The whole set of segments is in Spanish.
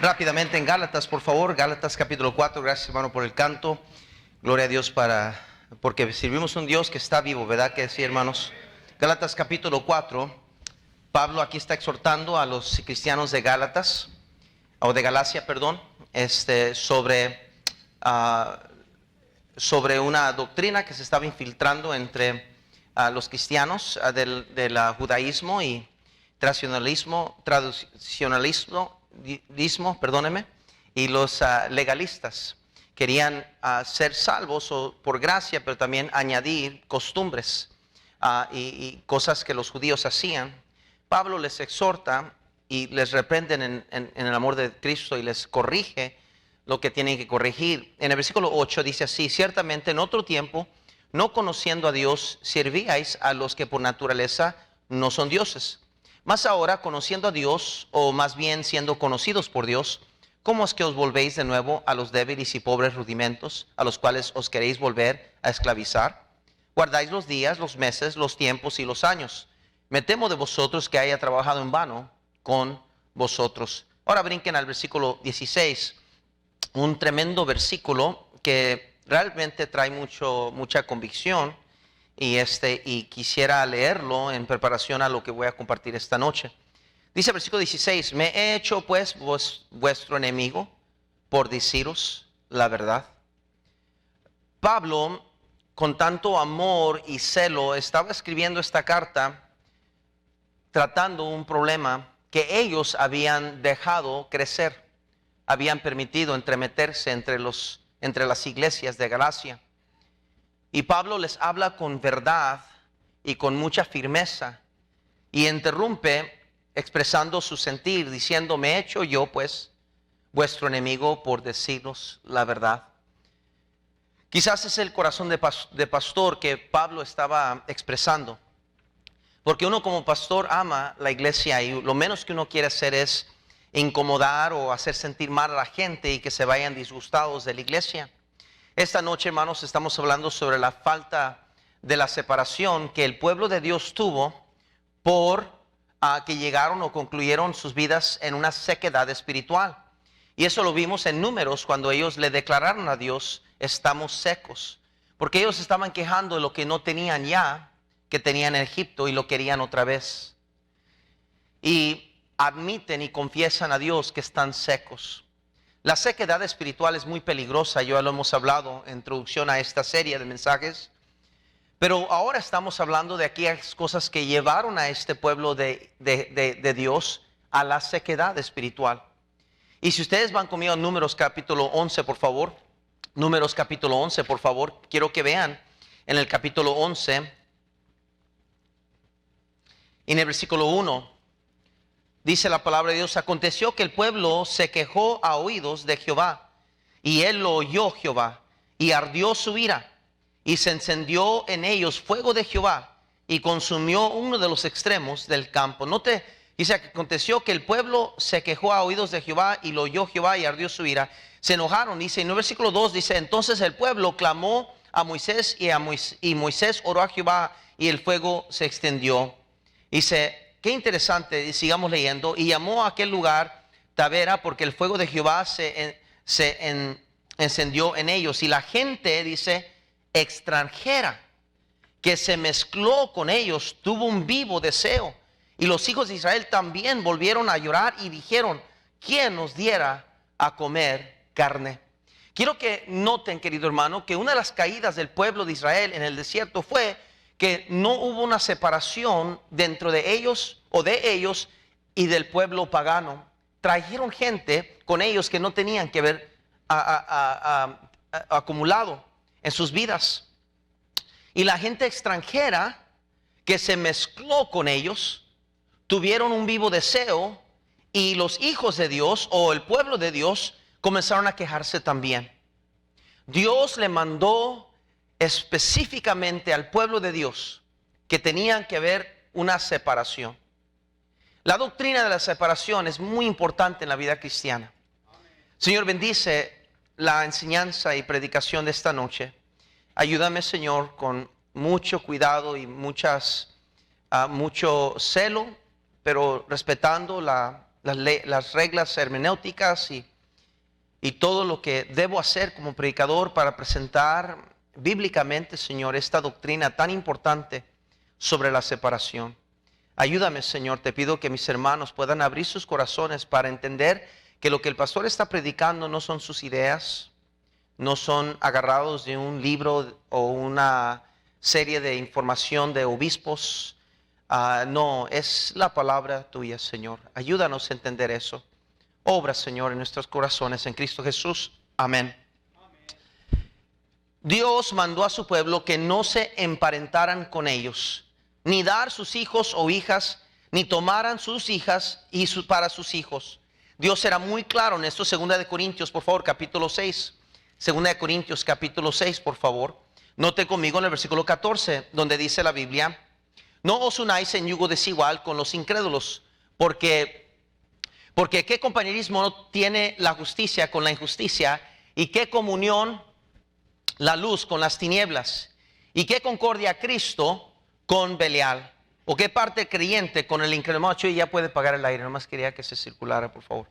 Rápidamente en Gálatas, por favor, Gálatas capítulo 4, gracias hermano por el canto, gloria a Dios porque servimos un Dios que está vivo, ¿verdad que sí, hermanos? Gálatas capítulo 4, Pablo aquí está exhortando a los cristianos de Gálatas, o de Galacia, perdón, sobre una doctrina que se estaba infiltrando entre los cristianos del judaísmo y tradicionalismo, perdóneme, y los legalistas. Querían ser salvos por gracia, pero también añadir costumbres y cosas que los judíos hacían. Pablo les exhorta y les reprenden en el amor de Cristo y les corrige lo que tienen que corregir. En el versículo 8 dice así: ciertamente en otro tiempo, no conociendo a Dios, servíais a los que por naturaleza no son dioses. Mas ahora, conociendo a Dios, o más bien siendo conocidos por Dios, ¿cómo es que os volvéis de nuevo a los débiles y pobres rudimentos, a los cuales os queréis volver a esclavizar? Guardáis los días, los meses, los tiempos y los años. Me temo de vosotros que haya trabajado en vano con vosotros. Ahora brinquen al versículo 16, un tremendo versículo que realmente trae mucha convicción y quisiera leerlo en preparación a lo que voy a compartir esta noche. Dice el versículo 16: me he hecho pues vuestro enemigo por deciros la verdad. Pablo, con tanto amor y celo, estaba escribiendo esta carta tratando un problema que ellos habían dejado crecer, habían permitido entremeterse entre las iglesias de Galacia. Y Pablo les habla con verdad y con mucha firmeza y interrumpe expresando su sentir, diciendo: me he hecho yo pues vuestro enemigo por deciros la verdad. Quizás es el corazón de pastor que Pablo estaba expresando, porque uno como pastor ama la iglesia y lo menos que uno quiere hacer es incomodar o hacer sentir mal a la gente y que se vayan disgustados de la iglesia. Esta noche, hermanos, estamos hablando sobre la falta de la separación que el pueblo de Dios tuvo por que llegaron o concluyeron sus vidas en una sequedad espiritual. Y eso lo vimos en Números, cuando ellos le declararon a Dios: estamos secos. Porque ellos estaban quejando de lo que no tenían ya, que tenían en Egipto, y lo querían otra vez. Y admiten y confiesan a Dios que están secos. La sequedad espiritual es muy peligrosa, ya lo hemos hablado en introducción a esta serie de mensajes. Pero ahora estamos hablando de aquellas cosas que llevaron a este pueblo de Dios a la sequedad espiritual. Y si ustedes van conmigo a Números capítulo 11, por favor. Números capítulo 11, por favor. Quiero que vean en el capítulo 11, en el versículo 1. Dice la palabra de Dios: aconteció que el pueblo se quejó a oídos de Jehová, y él lo oyó Jehová, y ardió su ira, y se encendió en ellos fuego de Jehová, y consumió uno de los extremos del campo. Note, dice que aconteció que el pueblo se quejó a oídos de Jehová, y lo oyó Jehová, y ardió su ira. Se enojaron, dice, en el versículo 2 dice: entonces el pueblo clamó a Moisés, y Moisés oró a Jehová, y el fuego se extendió. Dice, qué interesante, y sigamos leyendo: y llamó a aquel lugar Tabera, porque el fuego de Jehová se encendió en ellos. Y la gente, dice, extranjera que se mezcló con ellos tuvo un vivo deseo. Y los hijos de Israel también volvieron a llorar y dijeron: ¿quién nos diera a comer carne? Quiero que noten, querido hermano, que una de las caídas del pueblo de Israel en el desierto fue que no hubo una separación dentro de ellos y del pueblo pagano. Trajeron gente con ellos que no tenían que ver acumulado en sus vidas. Y la gente extranjera que se mezcló con ellos tuvieron un vivo deseo, y los hijos de Dios o el pueblo de Dios comenzaron a quejarse también. Dios le mandó específicamente al pueblo de Dios que tenían que haber una separación. La doctrina de la separación es muy importante en la vida cristiana. Señor, bendice la enseñanza y predicación de esta noche. Ayúdame, Señor, con mucho cuidado y mucho celo, pero respetando la las reglas hermenéuticas y todo lo que debo hacer como predicador para presentar bíblicamente, Señor, esta doctrina tan importante sobre la separación. Ayúdame, Señor, te pido que mis hermanos puedan abrir sus corazones para entender que lo que el pastor está predicando no son sus ideas, no son agarrados de un libro o una serie de información de obispos. No, es la palabra tuya, Señor. Ayúdanos a entender eso. Obra, Señor, en nuestros corazones, en Cristo Jesús. Amén. Dios mandó a su pueblo que no se emparentaran con ellos, ni dar sus hijos o hijas, ni tomaran sus hijas para sus hijos. Dios era muy claro en esto. 2 Corintios, por favor, capítulo 6. 2 Corintios, capítulo 6, por favor. Note conmigo en el versículo 14, donde dice la Biblia: no os unáis en yugo desigual con los incrédulos, porque qué compañerismo no tiene la justicia con la injusticia, y qué comunión la luz con las tinieblas, y qué concordia Cristo con Belial, o qué parte creyente con el incrédulo. Y ya puede pagar el aire, nomás quería que se circulara, por favor.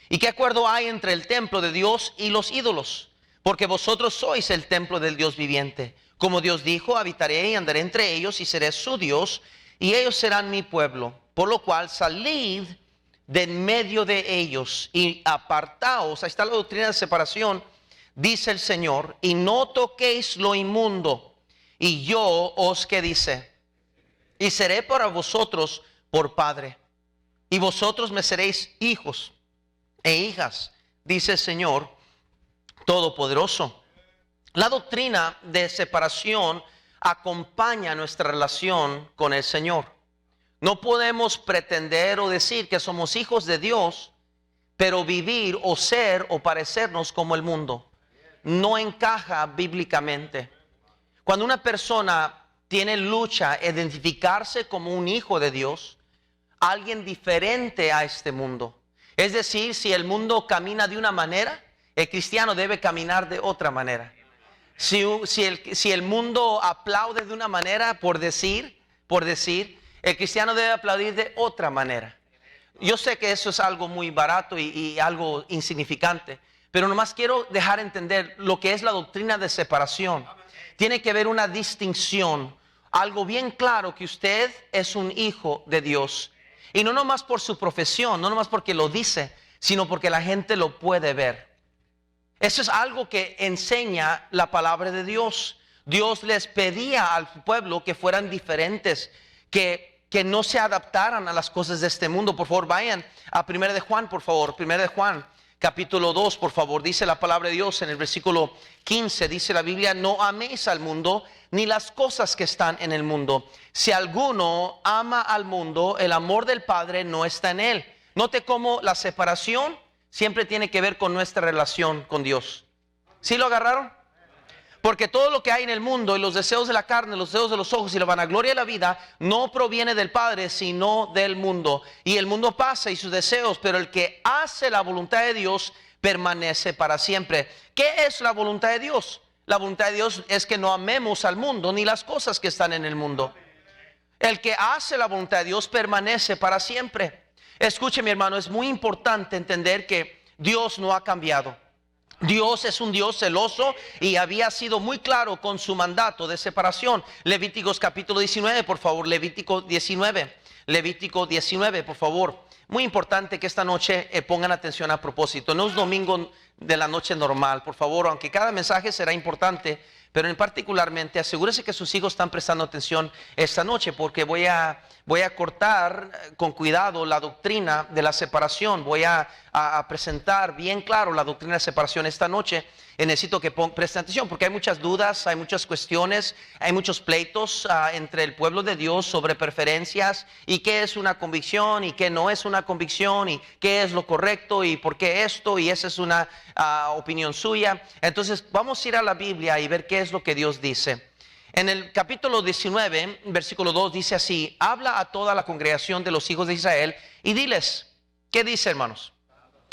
Y qué acuerdo hay entre el templo de Dios y los ídolos, porque vosotros sois el templo del Dios viviente. Como Dios dijo: habitaré y andaré entre ellos, y seré su Dios, y ellos serán mi pueblo. Por lo cual salid de en medio de ellos y apartaos. Ahí está la doctrina de separación, dice el Señor, y no toquéis lo inmundo. Y yo os, ¿qué dice? Y seré para vosotros por padre, y vosotros me seréis hijos e hijas, dice el Señor Todopoderoso. La doctrina de separación acompaña nuestra relación con el Señor. No podemos pretender o decir que somos hijos de Dios, pero vivir o ser o parecernos como el mundo. No encaja bíblicamente. Cuando una persona tiene lucha a identificarse como un hijo de Dios, alguien diferente a este mundo. Es decir, si el mundo camina de una manera, el cristiano debe caminar de otra manera. Si el mundo aplaude de una manera, por decir, el cristiano debe aplaudir de otra manera. Yo sé que eso es algo muy barato y algo insignificante, pero nomás quiero dejar entender lo que es la doctrina de separación. Tiene que haber una distinción, algo bien claro, que usted es un hijo de Dios. Y no nomás por su profesión, no nomás porque lo dice, sino porque la gente lo puede ver. Eso es algo que enseña la palabra de Dios. Dios les pedía al pueblo que fueran diferentes, que no se adaptaran a las cosas de este mundo. Por favor, vayan a 1 de Juan, por favor. 1 de Juan, capítulo 2, por favor. Dice la palabra de Dios en el versículo 15, dice la Biblia: no améis al mundo ni las cosas que están en el mundo. Si alguno ama al mundo, el amor del Padre no está en él. Note cómo la separación siempre tiene que ver con nuestra relación con Dios. ¿Sí lo agarraron? Porque todo lo que hay en el mundo, y los deseos de la carne, los deseos de los ojos y la vanagloria de la vida, no proviene del Padre, sino del mundo. Y el mundo pasa y sus deseos, pero el que hace la voluntad de Dios permanece para siempre. ¿Qué es la voluntad de Dios? La voluntad de Dios es que no amemos al mundo ni las cosas que están en el mundo. El que hace la voluntad de Dios permanece para siempre. Escuche, mi hermano, es muy importante entender que Dios no ha cambiado. Dios es un Dios celoso y había sido muy claro con su mandato de separación. Levíticos capítulo 19, por favor. Levítico 19, por favor. Muy importante que esta noche pongan atención a propósito. No es domingo de la noche normal, por favor, aunque cada mensaje será importante, pero en particularmente asegúrese que sus hijos están prestando atención esta noche, porque voy a cortar con cuidado la doctrina de la separación. Voy a presentar bien claro la doctrina de separación esta noche. Necesito que presten atención, porque hay muchas dudas, hay muchas cuestiones, hay muchos pleitos entre el pueblo de Dios sobre preferencias y qué es una convicción y qué no es una convicción, y qué es lo correcto y por qué esto, y esa es una opinión suya. Entonces vamos a ir a la Biblia y ver qué es lo que Dios dice. En el capítulo 19, versículo 2 dice así: habla a toda la congregación de los hijos de Israel y diles, ¿qué dice, hermanos?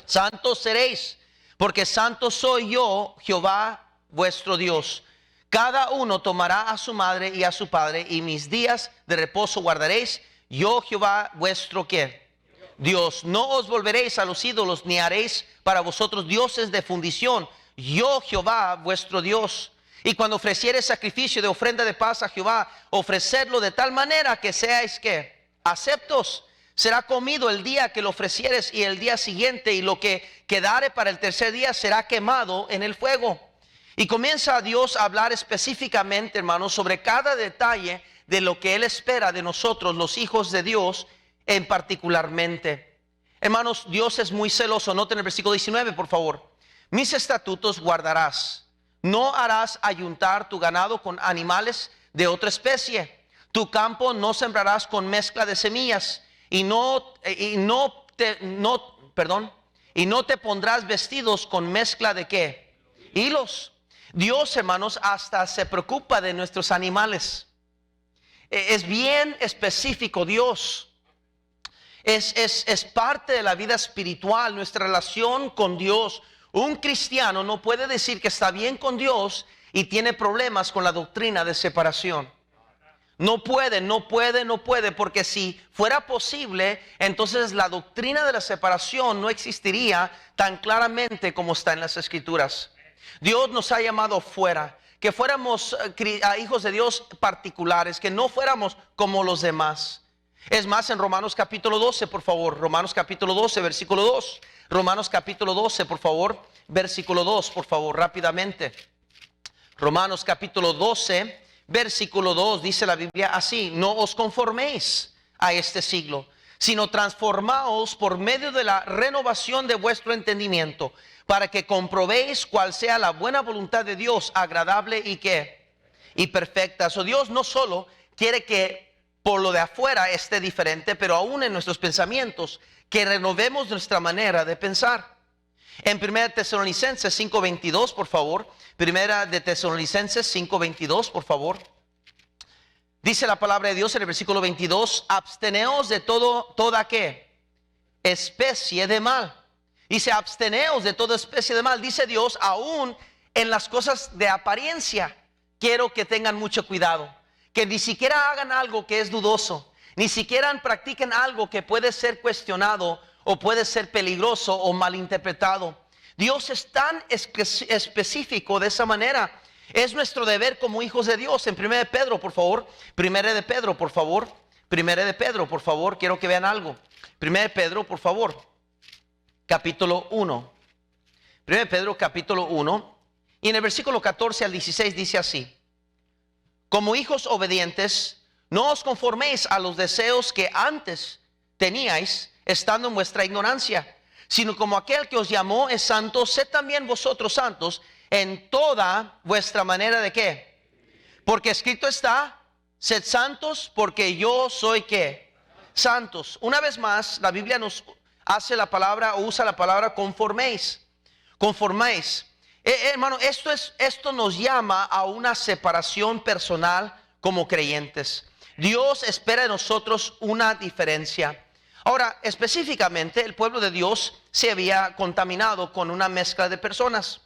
Santos seréis, porque santo soy yo, Jehová vuestro Dios. Cada uno tomará a su madre y a su padre, y mis días de reposo guardaréis. Yo, Jehová vuestro ¿qué? Dios. No os volveréis a los ídolos, ni haréis para vosotros dioses de fundición. Yo, Jehová, vuestro Dios. Y cuando ofreciereis sacrificio de ofrenda de paz a Jehová, ofrecedlo de tal manera que seáis que aceptos. Será comido el día que lo ofrecieres y el día siguiente, y lo que quedare para el tercer día será quemado en el fuego. Y comienza Dios a hablar específicamente, hermanos, sobre cada detalle de lo que Él espera de nosotros, los hijos de Dios, en particularmente. Hermanos, Dios es muy celoso. Noten el versículo 19, por favor. Mis estatutos guardarás. No harás ayuntar tu ganado con animales de otra especie. Tu campo no sembrarás con mezcla de semillas. Y no te pondrás vestidos con mezcla de ¿qué? Hilos. Dios, hermanos, hasta se preocupa de nuestros animales. Es bien específico Dios. Es parte de la vida espiritual, nuestra relación con Dios. Un cristiano no puede decir que está bien con Dios y tiene problemas con la doctrina de separación. No puede, porque si fuera posible, entonces la doctrina de la separación no existiría tan claramente como está en las Escrituras. Dios nos ha llamado fuera, que fuéramos hijos de Dios particulares, que no fuéramos como los demás. Es más, en Romanos capítulo 12, por favor, Romanos capítulo 12, versículo 2. Romanos capítulo 12, por favor, versículo 2, por favor, rápidamente. Romanos capítulo 12, versículo 2, dice la Biblia así: no os conforméis a este siglo, sino transformaos por medio de la renovación de vuestro entendimiento, para que comprobéis cuál sea la buena voluntad de Dios, agradable y perfecta. So, Dios no solo quiere que por lo de afuera esté diferente, pero aún en nuestros pensamientos, que renovemos nuestra manera de pensar. En 1 Tesalonicenses 5:22, por favor. 1 de Tesalonicenses 5:22, por favor. Dice la palabra de Dios en el versículo 22: absteneos de toda ¿qué? Especie de mal. Dice: absteneos de toda especie de mal. Dice Dios, aún en las cosas de apariencia, quiero que tengan mucho cuidado. Que ni siquiera hagan algo que es dudoso, ni siquiera practiquen algo que puede ser cuestionado o puede ser peligroso o malinterpretado. Dios es tan específico de esa manera. Es nuestro deber como hijos de Dios. En 1 de Pedro, por favor. 1 de Pedro, por favor. 1 de Pedro, por favor. Quiero que vean algo. 1 de Pedro, por favor. Capítulo 1. 1 de Pedro, capítulo 1. Y en el versículo 14 al 16 dice así: como hijos obedientes, no os conforméis a los deseos que antes teníais, estando en vuestra ignorancia, sino como aquel que os llamó es santo, sed también vosotros santos en toda vuestra manera de ¿qué? Porque escrito está: sed santos porque yo soy ¿qué? Santos. Una vez más, la Biblia nos hace la palabra, o usa la palabra conforméis. Conforméis. Hermano, esto nos llama a una separación personal como creyentes. Dios espera de nosotros una diferencia. Ahora, específicamente, el pueblo de Dios se había contaminado con una mezcla de personas.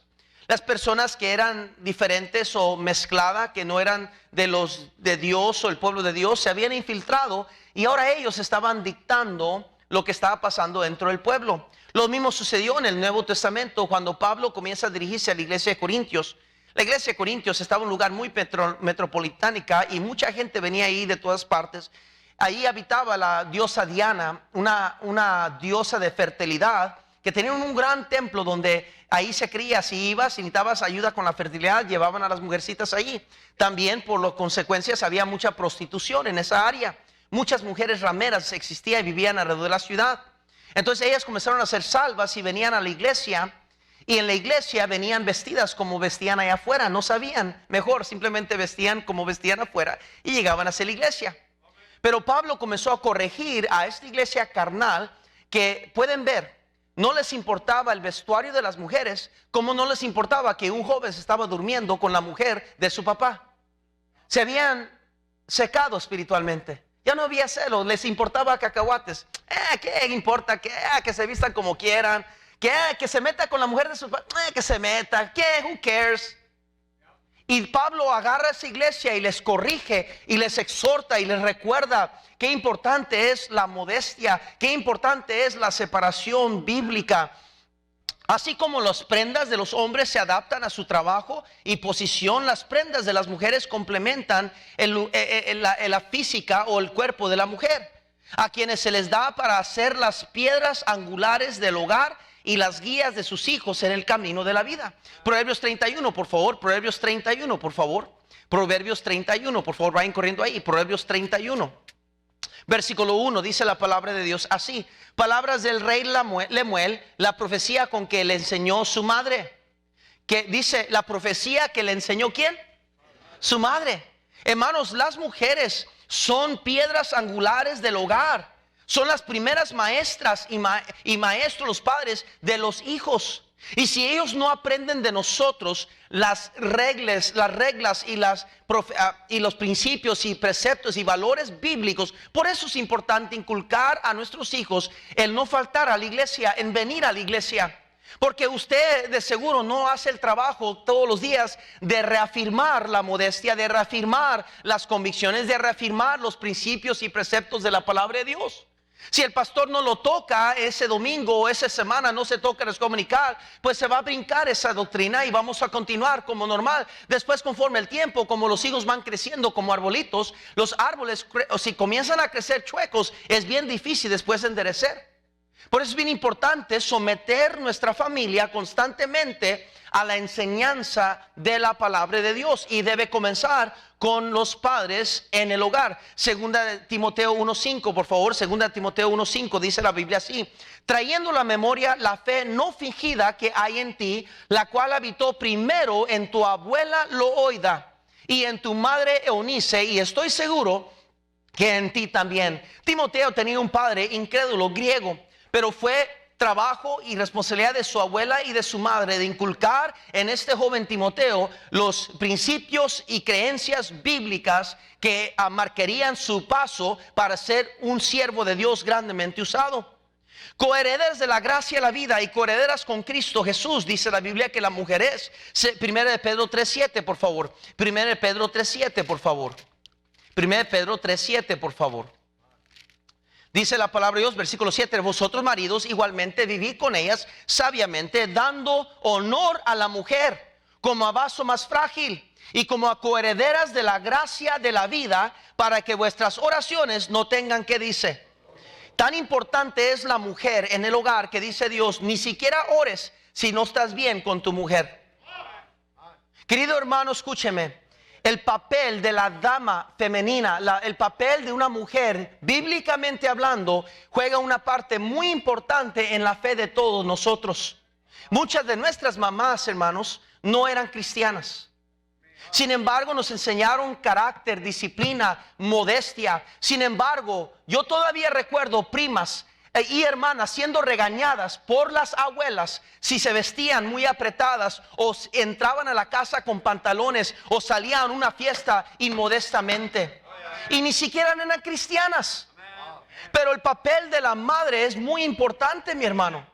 Las personas que eran diferentes o mezcladas, que no eran de los de Dios o el pueblo de Dios, se habían infiltrado, y ahora ellos estaban dictando lo que estaba pasando dentro del pueblo. Lo mismo sucedió en el Nuevo Testamento cuando Pablo comienza a dirigirse a la iglesia de Corintios. La iglesia de Corintios estaba en un lugar muy metropolitánica y mucha gente venía ahí de todas partes. Ahí habitaba la diosa Diana, una diosa de fertilidad, que tenía un gran templo donde ahí se creía, si ibas, si necesitabas ayuda con la fertilidad, llevaban a las mujercitas allí. También por las consecuencias había mucha prostitución en esa área. Muchas mujeres rameras existían y vivían alrededor de la ciudad. Entonces ellas comenzaron a ser salvas y venían a la iglesia, y en la iglesia venían vestidas como vestían allá afuera. No sabían mejor, simplemente vestían como vestían afuera y llegaban a ser la iglesia. Pero Pablo comenzó a corregir a esta iglesia carnal, que pueden ver, no les importaba el vestuario de las mujeres, como no les importaba que un joven se estaba durmiendo con la mujer de su papá. Se habían secado espiritualmente. Ya no había celos, les importaba cacahuates. ¿Qué importa? Que se vistan como quieran. Que se meta con la mujer de su papá. Que se meta. Who cares? Y Pablo agarra a esa iglesia y les corrige y les exhorta y les recuerda qué importante es la modestia, qué importante es la separación bíblica. Así como las prendas de los hombres se adaptan a su trabajo y posición, las prendas de las mujeres complementan la física o el cuerpo de la mujer, a quienes se les da para hacer las piedras angulares del hogar y las guías de sus hijos en el camino de la vida. Proverbios 31, por favor. Proverbios 31, por favor. Proverbios 31, por favor, vayan corriendo ahí. Proverbios 31. Versículo 1, dice la palabra de Dios así: palabras del rey Lemuel, la profecía con que le enseñó su madre. Que dice la profecía que le enseñó ¿quién? Su madre. Hermanos, las mujeres son piedras angulares del hogar. Son las primeras maestras y maestros, los padres de los hijos. Y si ellos no aprenden de nosotros las reglas y los principios y preceptos y valores bíblicos, por eso es importante inculcar a nuestros hijos el no faltar a la iglesia, en venir a la iglesia. Porque usted de seguro no hace el trabajo todos los días de reafirmar la modestia, de reafirmar las convicciones, de reafirmar los principios y preceptos de la palabra de Dios. Si el pastor no lo toca ese domingo o esa semana, no se toca excomunicar, pues se va a brincar esa doctrina y vamos a continuar como normal. Después, conforme el tiempo, como los hijos van creciendo como arbolitos, los árboles, si comienzan a crecer chuecos, es bien difícil después enderecer. Por eso es bien importante someter nuestra familia constantemente a la enseñanza de la palabra de Dios, y debe comenzar con los padres en el hogar. Segunda de Timoteo 1:5, por favor. Segunda de Timoteo 1:5 dice la Biblia así: trayendo a la memoria la fe no fingida que hay en ti, la cual habitó primero en tu abuela Loida y en tu madre Eunice, y estoy seguro que en ti también. Timoteo tenía un padre incrédulo griego, pero fue trabajo y responsabilidad de su abuela y de su madre de inculcar en este joven Timoteo los principios y creencias bíblicas que marcarían su paso para ser un siervo de Dios grandemente usado. Coherederas de la gracia y la vida y coherederas con Cristo Jesús, dice la Biblia que la mujer es. Primera de Pedro 3:7, por favor. Primera de Pedro 3:7, por favor. Primera de Pedro 3:7, por favor. Dice la palabra de Dios, versículo 7: vosotros maridos igualmente vivid con ellas sabiamente, dando honor a la mujer como a vaso más frágil y como a coherederas de la gracia de la vida, para que vuestras oraciones no tengan, ¿qué dice? Tan importante es la mujer en el hogar que dice Dios: ni siquiera ores si no estás bien con tu mujer. Querido hermano, escúcheme. El papel de la dama femenina, el papel de una mujer, bíblicamente hablando, juega una parte muy importante en la fe de todos nosotros. Muchas de nuestras mamás, hermanos, no eran cristianas. Sin embargo, nos enseñaron carácter, disciplina, modestia. Sin embargo, yo todavía recuerdo primas y hermanas siendo regañadas por las abuelas si se vestían muy apretadas o entraban a la casa con pantalones o salían a una fiesta inmodestamente, y ni siquiera eran cristianas. Pero el papel de la madre es muy importante, mi hermano.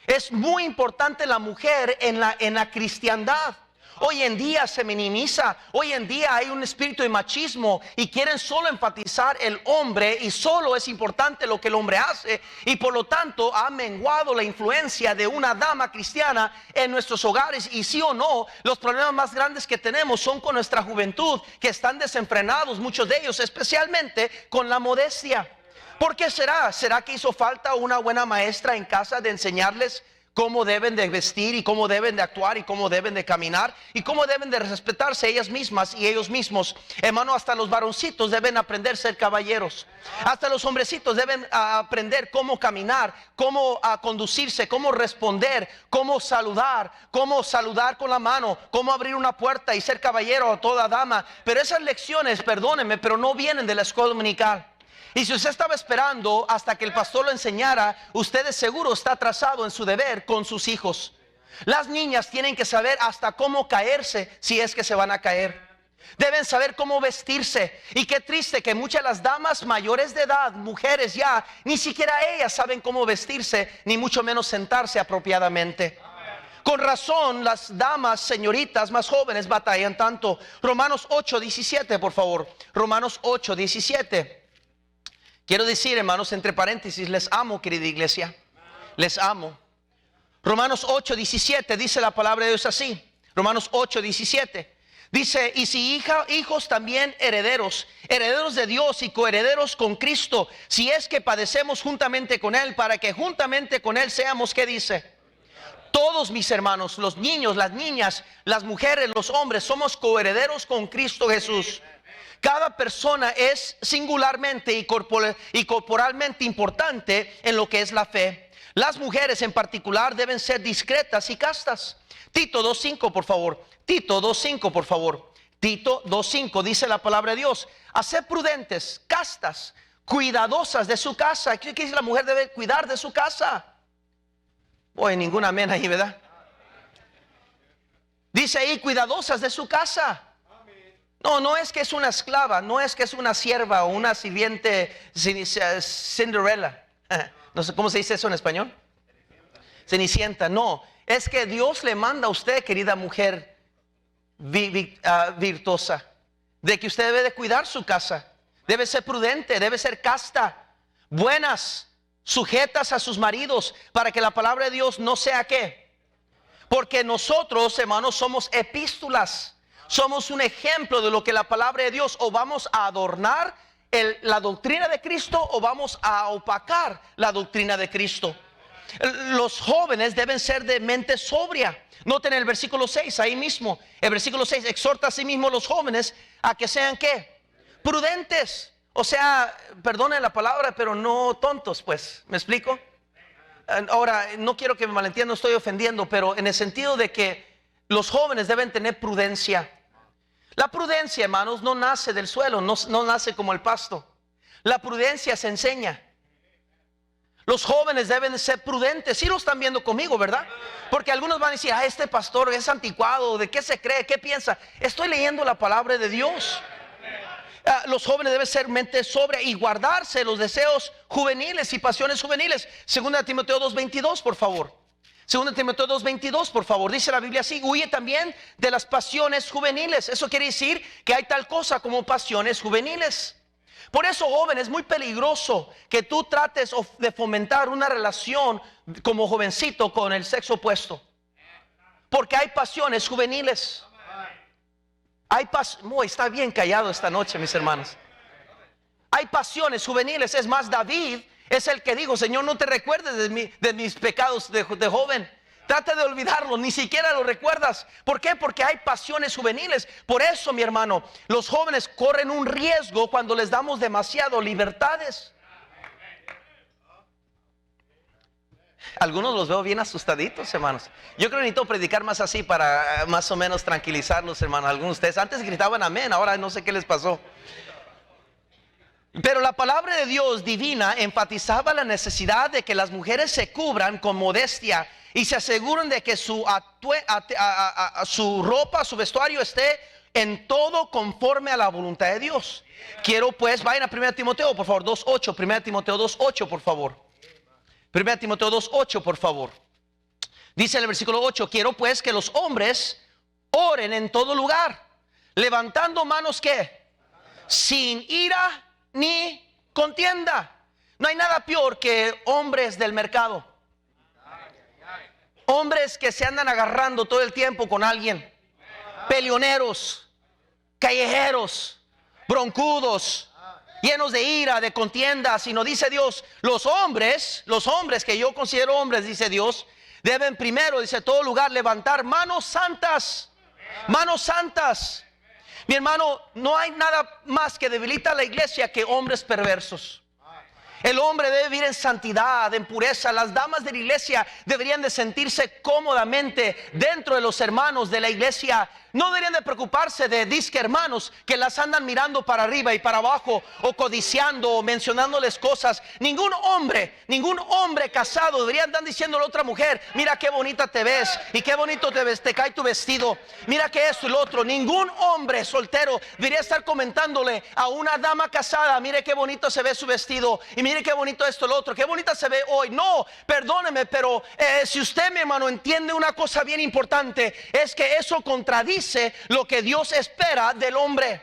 Es muy importante la mujer en la cristiandad. Hoy en día se minimiza, hoy en día hay un espíritu de machismo y quieren solo enfatizar el hombre, y solo es importante lo que el hombre hace, y por lo tanto ha menguado la influencia de una dama cristiana en nuestros hogares. Y sí o no, los problemas más grandes que tenemos son con nuestra juventud, que están desenfrenados, muchos de ellos, especialmente con la modestia. ¿Por qué será? ¿Será que hizo falta una buena maestra en casa de enseñarles cómo deben de vestir y cómo deben de actuar y cómo deben de caminar y cómo deben de respetarse ellas mismas y ellos mismos? Hermano, hasta los varoncitos deben aprender a ser caballeros. Hasta los hombrecitos deben aprender cómo caminar, cómo conducirse, cómo responder, cómo saludar con la mano, cómo abrir una puerta y ser caballero a toda dama. Pero esas lecciones, perdónenme, pero no vienen de la escuela dominical. Y si usted estaba esperando hasta que el pastor lo enseñara, usted de seguro está atrasado en su deber con sus hijos. Las niñas tienen que saber hasta cómo caerse si es que se van a caer. Deben saber cómo vestirse. Y qué triste que muchas de las damas mayores de edad, mujeres ya, ni siquiera ellas saben cómo vestirse, ni mucho menos sentarse apropiadamente. Con razón las damas, señoritas más jóvenes batallan tanto. Romanos 8:17, por favor. Romanos 8:17. Quiero decir, hermanos, entre paréntesis, les amo, querida iglesia. Les amo. Romanos 8:17 dice la palabra de Dios así. Romanos 8:17 dice: y si hijos también herederos, herederos de Dios y coherederos con Cristo, si es que padecemos juntamente con Él, para que juntamente con Él seamos, ¿qué dice? Todos, mis hermanos, los niños, las niñas, las mujeres, los hombres, somos coherederos con Cristo Jesús. Cada persona es singularmente y corporalmente importante en lo que es la fe. Las mujeres en particular deben ser discretas y castas. Tito 2:5, por favor. Tito 2:5, por favor. Tito 2:5 dice la palabra de Dios: haced prudentes, castas, cuidadosas de su casa. ¿Qué dice? La mujer debe cuidar de su casa. Oye, ningún amén ahí, ¿verdad? Dice ahí, cuidadosas de su casa. No es que es una esclava, no es que es una sierva o una sirviente Cinderella. No sé cómo se dice eso en español. Cenicienta. No, es que Dios le manda a usted, querida mujer virtuosa, de que usted debe de cuidar su casa. Debe ser prudente, debe ser casta, buenas, sujetas a sus maridos, para que la palabra de Dios no sea ¿qué? Porque nosotros, hermanos, somos epístolas. Somos un ejemplo de lo que la palabra de Dios, o vamos a adornar la doctrina de Cristo, o vamos a opacar la doctrina de Cristo. Los jóvenes deben ser de mente sobria. Noten el versículo 6, ahí mismo. El versículo 6 exhorta a sí mismo a los jóvenes a que sean ¿qué? Prudentes. O sea, perdonen la palabra, pero no tontos, pues. ¿Me explico? Ahora, no quiero que me malentiendan, no estoy ofendiendo, pero en el sentido de que los jóvenes deben tener prudencia. La prudencia, hermanos, no nace del suelo, no nace como el pasto. La prudencia se enseña. Los jóvenes deben de ser prudentes. Sí lo están viendo conmigo, ¿verdad? Porque algunos van a decir: este pastor es anticuado, ¿de qué se cree? ¿Qué piensa? Estoy leyendo la palabra de Dios. Los jóvenes deben ser mente sobria y guardarse los deseos juveniles y pasiones juveniles. 2 Timoteo 2:22, por favor. 2 Timoteo 2:22, por favor. Dice la Biblia así: huye también de las pasiones juveniles. Eso quiere decir que hay tal cosa como pasiones juveniles. Por eso, joven, es muy peligroso que tú trates de fomentar una relación como jovencito con el sexo opuesto, porque hay pasiones juveniles. Está bien callado esta noche, mis hermanos. Hay pasiones juveniles. Es más, David es el que dijo: Señor, no te recuerdes de mis pecados de joven. Trata de olvidarlo, ni siquiera lo recuerdas. ¿Por qué? Porque hay pasiones juveniles. Por eso, mi hermano, los jóvenes corren un riesgo cuando les damos demasiado libertades. Algunos los veo bien asustaditos, hermanos. Yo creo que necesito predicar más así para más o menos tranquilizarlos, hermanos. Algunos de ustedes antes gritaban amén, ahora no sé qué les pasó. Pero la palabra de Dios divina enfatizaba la necesidad de que las mujeres se cubran con modestia y se aseguren de que su ropa, su vestuario esté en todo conforme a la voluntad de Dios. Quiero pues, vayan a 1 Timoteo, por favor, 2:8. 1 Timoteo 2:8, por favor. 1 Timoteo 2:8, por favor. Dice en el versículo 8: quiero pues que los hombres oren en todo lugar, levantando manos ¿qué? Sin ira ni contienda. No hay nada peor que hombres del mercado, hombres que se andan agarrando todo el tiempo con alguien, peleoneros, callejeros, broncudos, llenos de ira, de contienda. Sino dice Dios, los hombres que yo considero hombres, dice Dios, deben primero, dice, todo lugar levantar manos santas. Manos santas. Mi hermano, no hay nada más que debilita a la iglesia que hombres perversos. El hombre debe vivir en santidad, en pureza. Las damas de la iglesia deberían de sentirse cómodamente dentro de los hermanos de la iglesia. No deberían de preocuparse de disque hermanos que las andan mirando para arriba y para abajo, o codiciando, o mencionándoles cosas. Ningún hombre casado debería andar diciéndole a otra mujer: mira qué bonita te ves, y qué bonito te cae tu vestido, mira que esto y lo otro. Ningún hombre soltero debería estar comentándole a una dama casada: mire qué bonito se ve su vestido, y mire qué bonito esto y lo otro, qué bonita se ve hoy. No, perdóneme, pero si usted, mi hermano, entiende una cosa bien importante, es que eso contradice lo que Dios espera del hombre.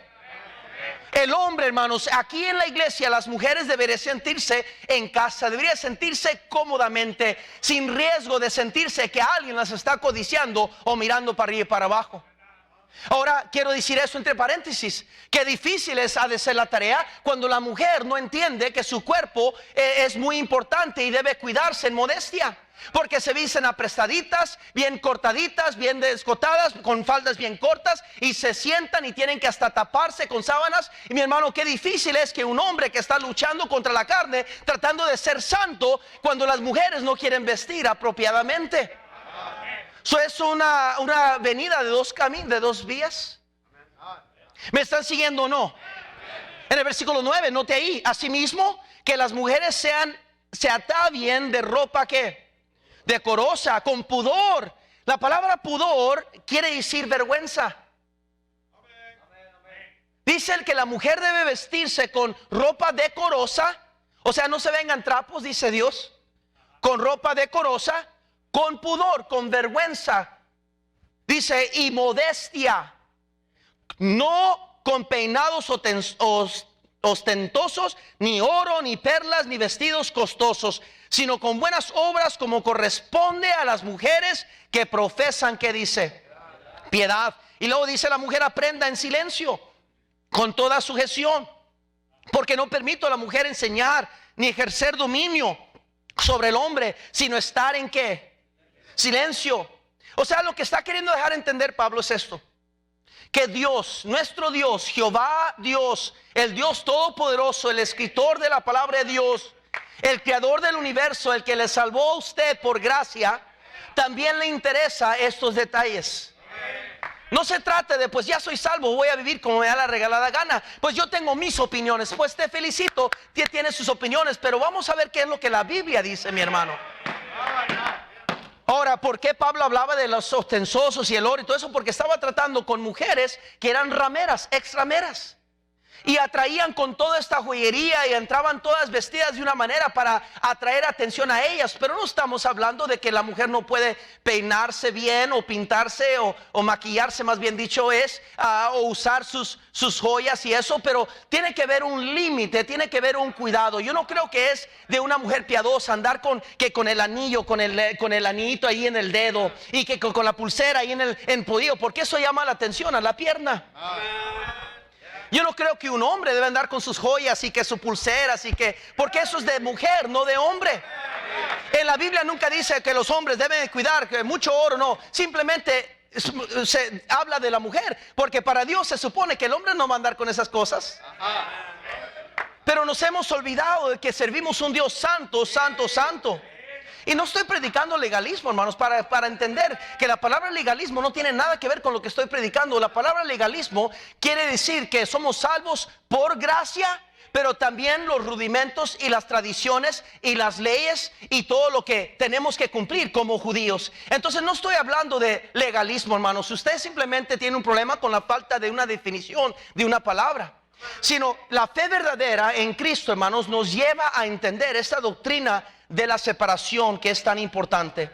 El hombre, hermanos, aquí en la iglesia, las mujeres deberían sentirse en casa, deberían sentirse cómodamente, sin riesgo de sentirse que alguien las está codiciando o mirando para arriba y para abajo. Ahora quiero decir eso entre paréntesis, que difícil ha de ser la tarea cuando la mujer no entiende que su cuerpo es muy importante y debe cuidarse en modestia. Porque se visten aprestaditas, bien cortaditas, bien descotadas, con faldas bien cortas, y se sientan y tienen que hasta taparse con sábanas. Y mi hermano, qué difícil es que un hombre que está luchando contra la carne, tratando de ser santo, cuando las mujeres no quieren vestir apropiadamente. Eso es una avenida de dos vías. ¿Me están siguiendo o no? En el versículo 9, note ahí: asimismo, que las mujeres se atavien de ropa que decorosa, con pudor. La palabra pudor quiere decir vergüenza. Dice el que la mujer debe vestirse con ropa decorosa, o sea, no se vengan trapos, dice Dios, con ropa decorosa, con pudor, con vergüenza. Dice, y modestia, no con peinados ostentosos, ni oro, ni perlas, ni vestidos costosos, sino con buenas obras, como corresponde a las mujeres que profesan, ¿qué dice? Piedad. Y luego dice: la mujer aprenda en silencio, con toda sujeción, porque no permito a la mujer enseñar ni ejercer dominio sobre el hombre, sino estar en ¿qué? Silencio. O sea, lo que está queriendo dejar entender Pablo es esto: que Dios, nuestro Dios, Jehová Dios, el Dios todopoderoso, el escritor de la palabra de Dios, el creador del universo, el que le salvó a usted por gracia, también le interesa estos detalles. No se trata de: pues ya soy salvo, voy a vivir como me da la regalada gana, pues yo tengo mis opiniones. Pues te felicito, tiene sus opiniones, pero vamos a ver qué es lo que la Biblia dice, mi hermano. Ahora, ¿por qué Pablo hablaba de los ostentosos y el oro y todo eso? Porque estaba tratando con mujeres que eran rameras, extrameras, y atraían con toda esta joyería, y entraban todas vestidas de una manera para atraer atención a ellas. Pero no estamos hablando de que la mujer no puede peinarse bien, o pintarse, o maquillarse, más bien dicho o usar sus joyas y eso. Pero tiene que haber un límite, tiene que haber un cuidado. Yo no creo que es de una mujer piadosa andar con el anillo, con el anillito ahí en el dedo, y que con la pulsera ahí en el empodillo, porque eso llama la atención a la pierna. Yo no creo que un hombre debe andar con sus joyas y que su pulsera, porque eso es de mujer, no de hombre. En la Biblia nunca dice que los hombres deben cuidar que mucho oro, no. Simplemente se habla de la mujer, porque para Dios se supone que el hombre no va a andar con esas cosas. Pero nos hemos olvidado de que servimos un Dios santo, santo, santo. Y no estoy predicando legalismo, hermanos, para entender que la palabra legalismo no tiene nada que ver con lo que estoy predicando. La palabra legalismo quiere decir que somos salvos por gracia, pero también los rudimentos y las tradiciones y las leyes y todo lo que tenemos que cumplir como judíos. Entonces no estoy hablando de legalismo, hermanos. Usted simplemente tiene un problema con la falta de una definición de una palabra. Sino la fe verdadera en Cristo, hermanos, nos lleva a entender esta doctrina de la separación, que es tan importante.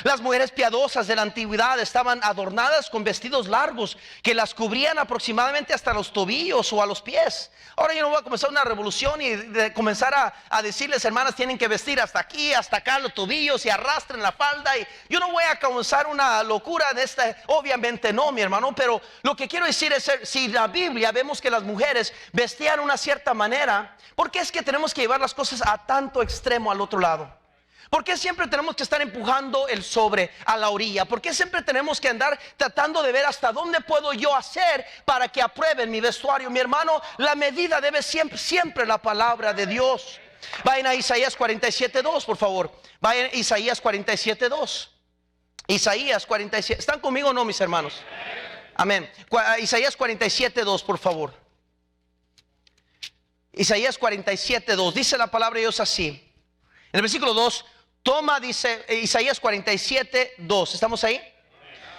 Las mujeres piadosas de la antigüedad estaban adornadas con vestidos largos que las cubrían aproximadamente hasta los tobillos o a los pies. Ahora yo no voy a comenzar una revolución y comenzar a decirles: hermanas, tienen que vestir hasta aquí, hasta acá los tobillos, y arrastren la falda. Y yo no voy a comenzar una locura de esta, obviamente no, mi hermano. Pero lo que quiero decir es, si la Biblia vemos que las mujeres vestían una cierta manera, ¿por qué es que tenemos que llevar las cosas a tanto extremo al otro lado? ¿Por qué siempre tenemos que estar empujando el sobre a la orilla? ¿Por qué siempre tenemos que andar tratando de ver hasta dónde puedo yo hacer para que aprueben mi vestuario? Mi hermano, la medida debe siempre la palabra de Dios. Vayan a Isaías 47:2, por favor. Vayan a Isaías 47:2. Isaías 47. ¿Están conmigo o no, mis hermanos? Amén. Isaías 47:2, por favor. Isaías 47:2. Dice la palabra de Dios así. En el versículo 2, toma, dice Isaías 47:2. ¿Estamos ahí?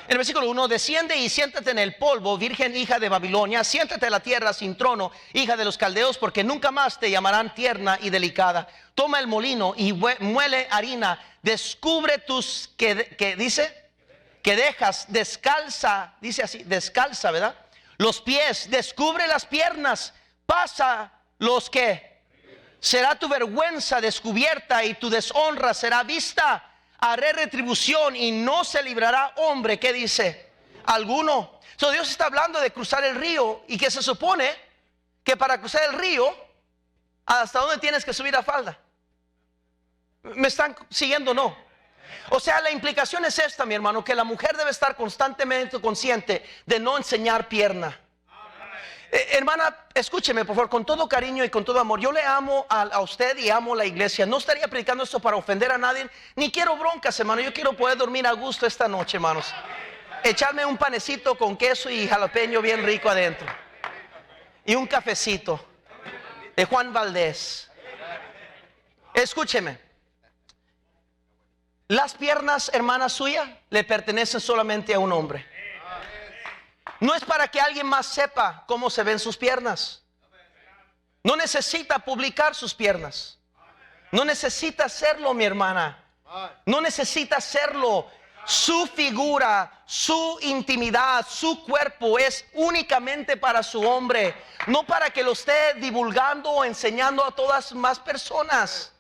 En el versículo 1, desciende y siéntate en el polvo, virgen hija de Babilonia, siéntate en la tierra sin trono, hija de los caldeos, porque nunca más te llamarán tierna y delicada. Toma el molino y muele harina, descubre tus, que dice, que dejas, descalza, dice así, descalza, ¿verdad? Los pies, descubre las piernas, pasa los que, será tu vergüenza descubierta y tu deshonra será vista. Haré retribución y no se librará hombre, ¿qué dice? Alguno. So, Dios está hablando de cruzar el río y que se supone que para cruzar el río, ¿hasta dónde tienes que subir la falda? ¿Me están siguiendo o no? O sea, la implicación es esta, mi hermano, que la mujer debe estar constantemente consciente de no enseñar pierna. Hermana, escúcheme por favor, con todo cariño y con todo amor. Yo le amo a usted y amo la iglesia. No estaría predicando esto para ofender a nadie, ni quiero broncas, hermano. Yo quiero poder dormir a gusto esta noche, hermanos. Echarme un panecito con queso y jalapeño bien rico adentro, y un cafecito de Juan Valdés. Escúcheme. Las piernas, hermana suya, le pertenecen solamente a un hombre. No es para que alguien más sepa cómo se ven sus piernas. No necesita publicar sus piernas. No necesita hacerlo, mi hermana. No necesita hacerlo. Su figura, su intimidad, su cuerpo es únicamente para su hombre. No para que lo esté divulgando o enseñando a todas más personas.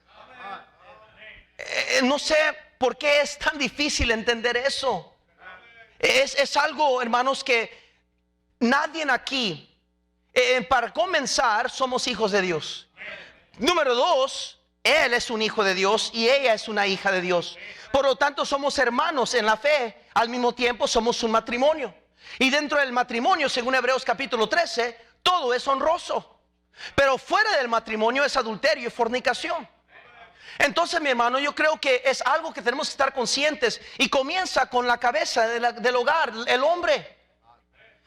No sé por qué es tan difícil entender eso. Es algo, hermanos, que nadie aquí, para comenzar, somos hijos de Dios. Número 2, él es un hijo de Dios y ella es una hija de Dios. Por lo tanto, somos hermanos en la fe. Al mismo tiempo, somos un matrimonio. Y dentro del matrimonio, según Hebreos capítulo 13, todo es honroso. Pero fuera del matrimonio es adulterio y fornicación. Entonces, mi hermano, yo creo que es algo que tenemos que estar conscientes. Y comienza con la cabeza del hogar, el hombre.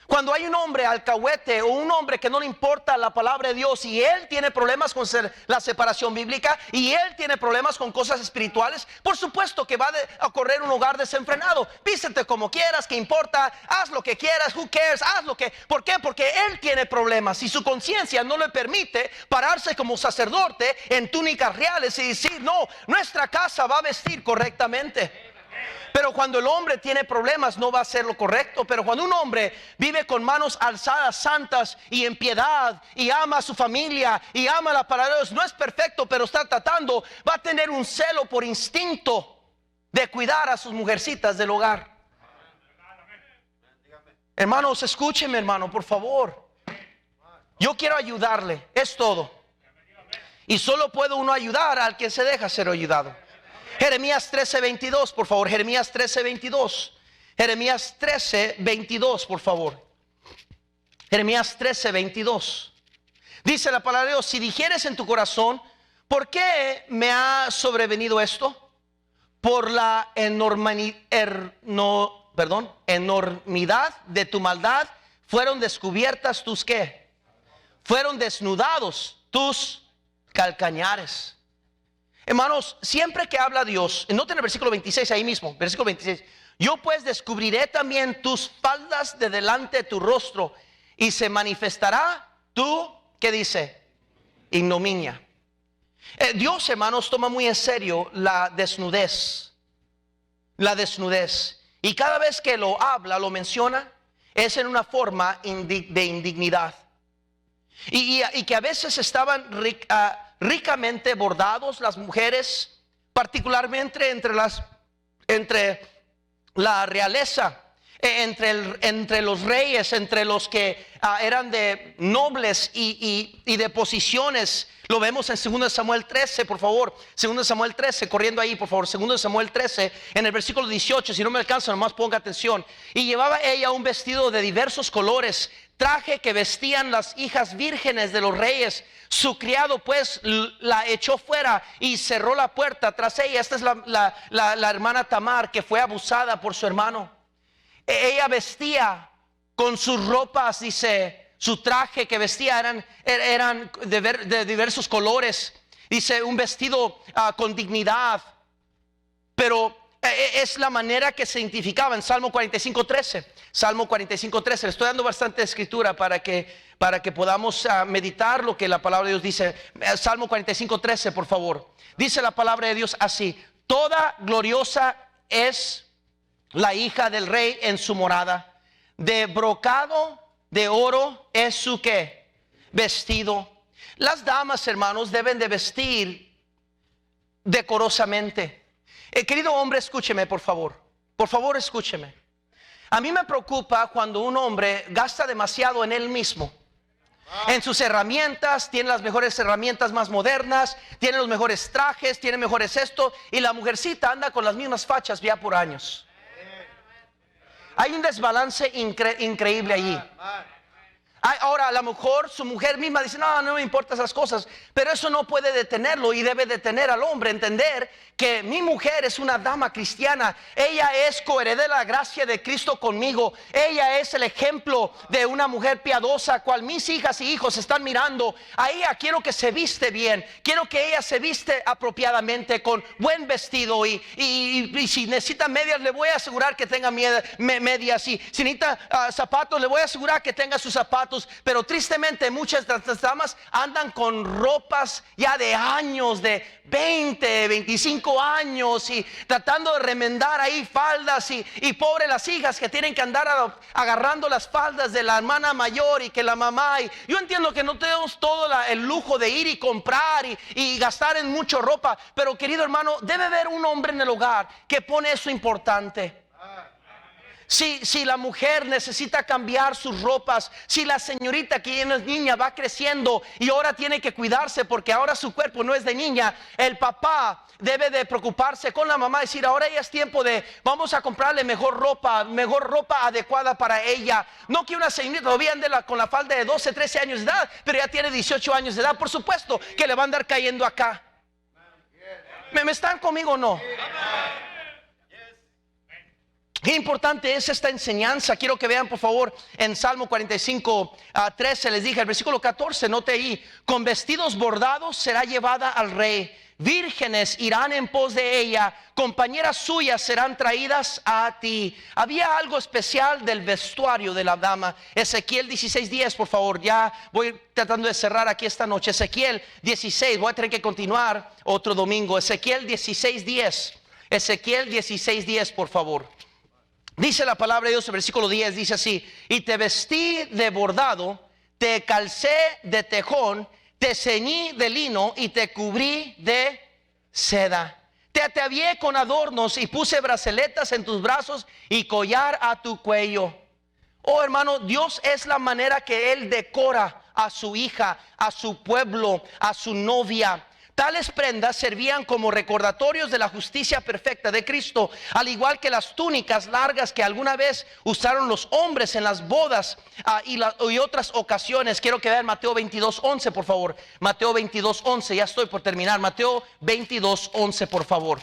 Cuando hay un hombre alcahuete o un hombre que no le importa la palabra de Dios y él tiene problemas con la separación bíblica y él tiene problemas con cosas espirituales, por supuesto que va a correr un hogar desenfrenado. Vístete como quieras, ¿qué importa? Haz lo que quieras, who cares? Haz lo que... ¿Por qué? Porque él tiene problemas y su conciencia no le permite pararse como sacerdote en túnicas reales y decir, no, nuestra casa va a vestir correctamente. Pero cuando el hombre tiene problemas no va a hacer lo correcto. Pero cuando un hombre vive con manos alzadas, santas y en piedad, y ama a su familia y ama la palabra de Dios, no es perfecto, pero está tratando, va a tener un celo por instinto de cuidar a sus mujercitas del hogar. Hermanos, escúcheme, hermano, por favor. Yo quiero ayudarle, es todo. Y solo puede uno ayudar al que se deja ser ayudado. Jeremías 13:22, por favor. Jeremías 13:22. Jeremías 13:22, por favor. Jeremías 13:22. Dice la palabra de Dios: si dijeres en tu corazón, ¿por qué me ha sobrevenido esto? Por la enormidad de tu maldad fueron descubiertas tus ¿qué? Fueron desnudados tus calcañares. Hermanos, siempre que habla Dios, noten el versículo 26 ahí mismo, versículo 26. Yo pues descubriré también tus faldas de delante de tu rostro y se manifestará tu, ¿qué dice? Ignominia. Dios, hermanos, toma muy en serio la desnudez. La desnudez. Y cada vez que lo habla, lo menciona, es en una forma de indignidad. Y que a veces estaban ricamente bordados las mujeres, particularmente entre la realeza, entre los reyes, entre los que eran de nobles y de posiciones. Lo vemos en 2 Samuel 13, por favor. 2 Samuel 13, corriendo ahí, por favor. 2 Samuel 13, en el versículo 18. Si no me alcanza, nomás ponga atención. Y llevaba ella un vestido de diversos colores, traje que vestían las hijas vírgenes de los reyes. Su criado pues la echó fuera y cerró la puerta tras ella. Esta es la hermana Tamar, que fue abusada por su hermano. Ella vestía con sus ropas, dice, su traje que vestía eran de diversos colores. Dice, un vestido con dignidad, pero es la manera que se identificaba en Salmo 45:13. Salmo 45:13. Le estoy dando bastante escritura para que podamos meditar lo que la palabra de Dios dice. Salmo 45:13, por favor. Dice la palabra de Dios así: toda gloriosa es la hija del rey en su morada. De brocado de oro es su ¿qué? Vestido. Las damas, hermanos, deben de vestir decorosamente. Querido hombre, escúcheme, por favor. Por favor, escúcheme. A mí me preocupa cuando un hombre gasta demasiado en él mismo, en sus herramientas. Tiene las mejores herramientas más modernas, tiene los mejores trajes, tiene mejores esto, y la mujercita anda con las mismas fachas ya por años. Hay un desbalance increíble allí. Ahora, a lo mejor su mujer misma dice: no me importan esas cosas, pero eso no puede detenerlo, y debe detener al hombre entender que mi mujer es una dama cristiana. Ella es coheredera de la gracia de Cristo conmigo. Ella es el ejemplo de una mujer piadosa, cual mis hijas y hijos están mirando. A ella quiero que se viste bien, quiero que ella se viste apropiadamente, con buen vestido, y si necesita medias, le voy a asegurar que tenga medias, y si necesita zapatos, le voy a asegurar que tenga sus zapatos. Pero tristemente muchas de las damas andan con ropas ya de años, de 20, 25 años, y tratando de remendar ahí faldas, y pobre las hijas que tienen que andar agarrando las faldas de la hermana mayor, y que la mamá, y yo entiendo que no tenemos todo el lujo de ir y comprar y gastar en mucha ropa, pero querido hermano, debe haber un hombre en el hogar que pone eso importante. Si la mujer necesita cambiar sus ropas, si la señorita que ya no es niña va creciendo y ahora tiene que cuidarse porque ahora su cuerpo no es de niña, el papá debe de preocuparse con la mamá y decir: ahora ya es tiempo de, vamos a comprarle mejor ropa adecuada para ella. No que una señorita todavía ande con la falda de 12, 13 años de edad, pero ya tiene 18 años de edad. Por supuesto que le va a andar cayendo acá. ¿Me están conmigo o no? Qué importante es esta enseñanza. Quiero que vean, por favor, en Salmo 45:13. Les dije el versículo 14, note ahí: con vestidos bordados será llevada al rey, vírgenes irán en pos de ella, compañeras suyas serán traídas a ti. Había algo especial del vestuario de la dama. Ezequiel 16:10, por favor. Ya voy tratando de cerrar aquí esta noche. Ezequiel 16, voy a tener que continuar otro domingo. Ezequiel 16:10. Ezequiel 16:10, por favor. Dice la palabra de Dios, el versículo 10, dice así: y te vestí de bordado, te calcé de tejón, te ceñí de lino y te cubrí de seda. Te atavié con adornos y puse braceletas en tus brazos y collar a tu cuello. Oh hermano, Dios es la manera que Él decora a su hija, a su pueblo, a su novia. Tales prendas servían como recordatorios de la justicia perfecta de Cristo, al igual que las túnicas largas que alguna vez usaron los hombres en las bodas y otras ocasiones. Quiero que vean Mateo 22:11, por favor. Mateo 22:11, ya estoy por terminar. Mateo 22:11, por favor.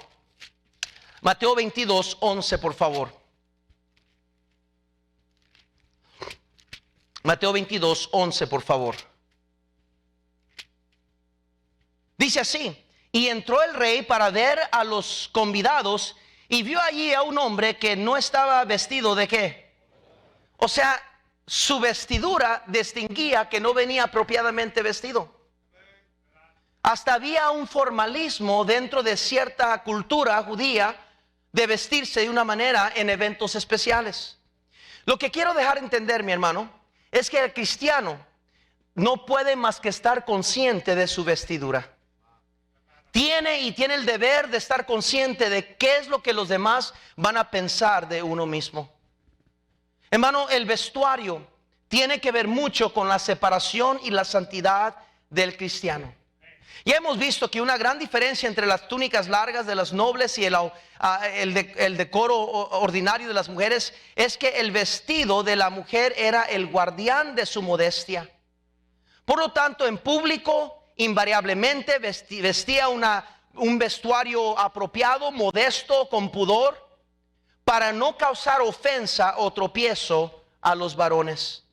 Mateo 22:11, por favor. Mateo 22:11, por favor. Dice así: y entró el rey para ver a los convidados, y vio allí a un hombre que no estaba vestido de ¿qué? O sea, su vestidura distinguía que no venía apropiadamente vestido. Hasta había un formalismo dentro de cierta cultura judía de vestirse de una manera en eventos especiales. Lo que quiero dejar entender, mi hermano, es que el cristiano no puede más que estar consciente de su vestidura. Tiene el deber de estar consciente de qué es lo que los demás van a pensar de uno mismo. Hermano, el vestuario tiene que ver mucho con la separación y la santidad del cristiano. Ya hemos visto que una gran diferencia entre las túnicas largas de las nobles y el decoro ordinario de las mujeres es que el vestido de la mujer era el guardián de su modestia. Por lo tanto, en público invariablemente vestía un vestuario apropiado, modesto, con pudor, para no causar ofensa o tropiezo a los varones.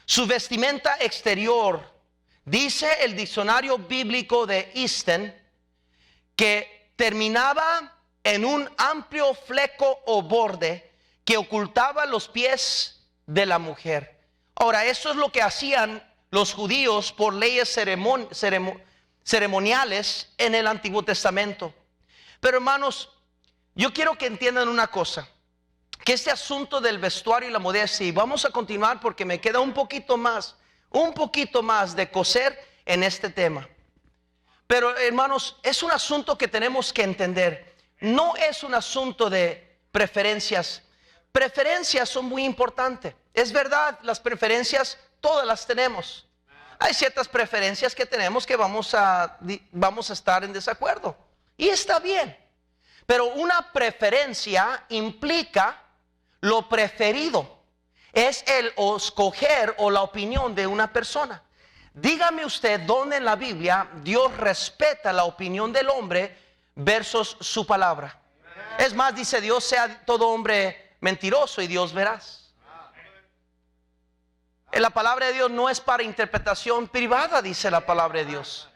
Su vestimenta exterior, dice el diccionario bíblico de Easton, que terminaba en un amplio fleco o borde que ocultaba los pies de la mujer. Ahora, eso es lo que hacían los judíos por leyes ceremoniales en el Antiguo Testamento. Pero hermanos, yo quiero que entiendan una cosa, que este asunto del vestuario y la modestia, y vamos a continuar porque me queda un poquito más de coser en este tema. Pero hermanos, es un asunto que tenemos que entender. No es un asunto de preferencias. Preferencias son muy importantes. Es verdad, las preferencias todas las tenemos. Hay ciertas preferencias que tenemos que vamos a estar en desacuerdo. Y está bien. Pero una preferencia implica lo preferido. Es el escoger o la opinión de una persona. Dígame usted dónde en la Biblia Dios respeta la opinión del hombre versus su palabra. Es más, dice Dios, sea todo hombre mentiroso y Dios verás. La palabra de Dios no es para interpretación privada, dice la palabra de Dios.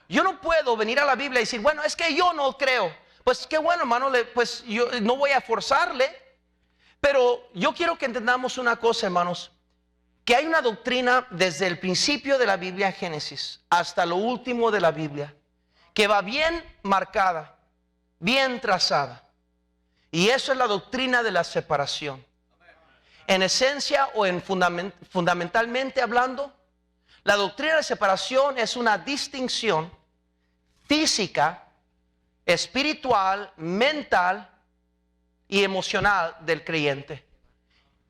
Yo no puedo venir a la Biblia y decir, bueno, es que yo no creo. Pues qué bueno, hermano, pues yo no voy a forzarle. Pero yo quiero que entendamos una cosa, hermanos, que hay una doctrina desde el principio de la Biblia, Génesis, hasta lo último de la Biblia, que va bien marcada, bien trazada. Y eso es la doctrina de la separación. En esencia o fundamentalmente hablando, la doctrina de separación es una distinción física, espiritual, mental y emocional del creyente.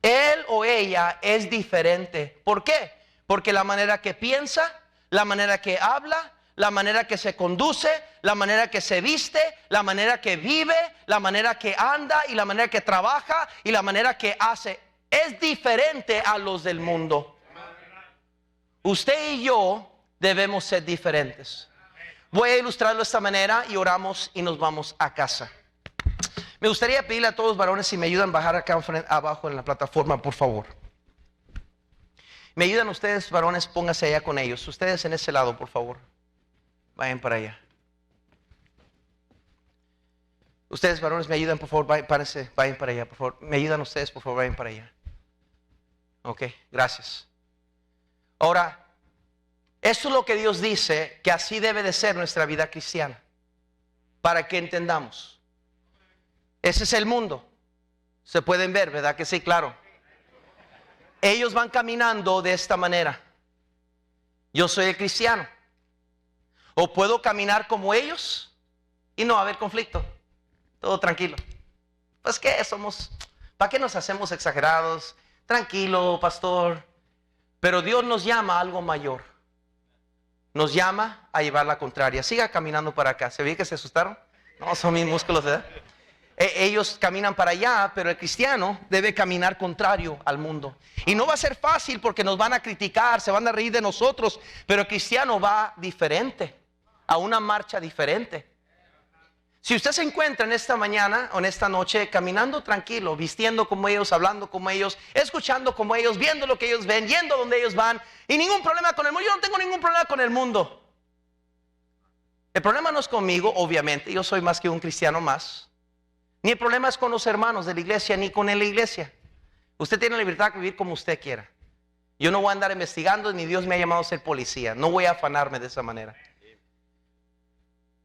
Él o ella es diferente. ¿Por qué? Porque la manera que piensa, la manera que habla, la manera que se conduce, la manera que se viste, la manera que vive, la manera que anda y la manera que trabaja y la manera que hace es diferente a los del mundo. Usted y yo debemos ser diferentes. Voy a ilustrarlo de esta manera y oramos y nos vamos a casa. Me gustaría pedirle a todos los varones si me ayudan a bajar acá abajo en la plataforma, por favor. Me ayudan ustedes, varones, pónganse allá con ellos. Ustedes en ese lado, por favor. Vayan para allá. Ustedes, varones, me ayudan, por favor, vayan para allá, por favor. Me ayudan ustedes, por favor, vayan para allá. Ok, gracias. Ahora, esto es lo que Dios dice, que así debe de ser nuestra vida cristiana. Para que entendamos. Ese es el mundo. Se pueden ver, ¿verdad que sí? Claro. Ellos van caminando de esta manera. Yo soy el cristiano. O puedo caminar como ellos y no haber conflicto. Todo tranquilo. Pues qué somos, ¿para qué nos hacemos exagerados? Tranquilo, pastor. Pero Dios nos llama a algo mayor. Nos llama a llevar la contraria. Siga caminando para acá. ¿Se ve que se asustaron? No, son mis músculos, ¿verdad? Ellos caminan para allá, pero el cristiano debe caminar contrario al mundo. Y no va a ser fácil porque nos van a criticar, se van a reír de nosotros, pero el cristiano va diferente, a una marcha diferente. Si usted se encuentra en esta mañana o en esta noche caminando tranquilo, vistiendo como ellos, hablando como ellos, escuchando como ellos, viendo lo que ellos ven, yendo donde ellos van, y ningún problema con el mundo, yo no tengo ningún problema con el mundo. El problema no es conmigo, obviamente, yo soy más que un cristiano más. Ni el problema es con los hermanos de la iglesia, ni con la iglesia. Usted tiene la libertad de vivir como usted quiera. Yo no voy a andar investigando, ni Dios me ha llamado a ser policía. No voy a afanarme de esa manera.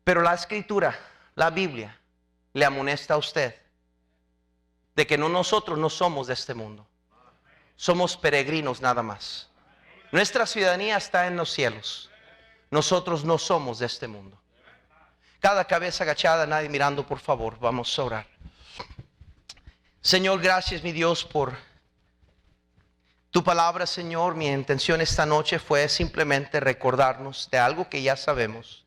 Pero la Escritura, la Biblia, le amonesta a usted de que nosotros no somos de este mundo. Somos peregrinos nada más. Nuestra ciudadanía está en los cielos. Nosotros no somos de este mundo. Cada cabeza agachada, nadie mirando, por favor, vamos a orar. Señor, gracias, mi Dios, por tu palabra, Señor. Mi intención esta noche fue simplemente recordarnos de algo que ya sabemos.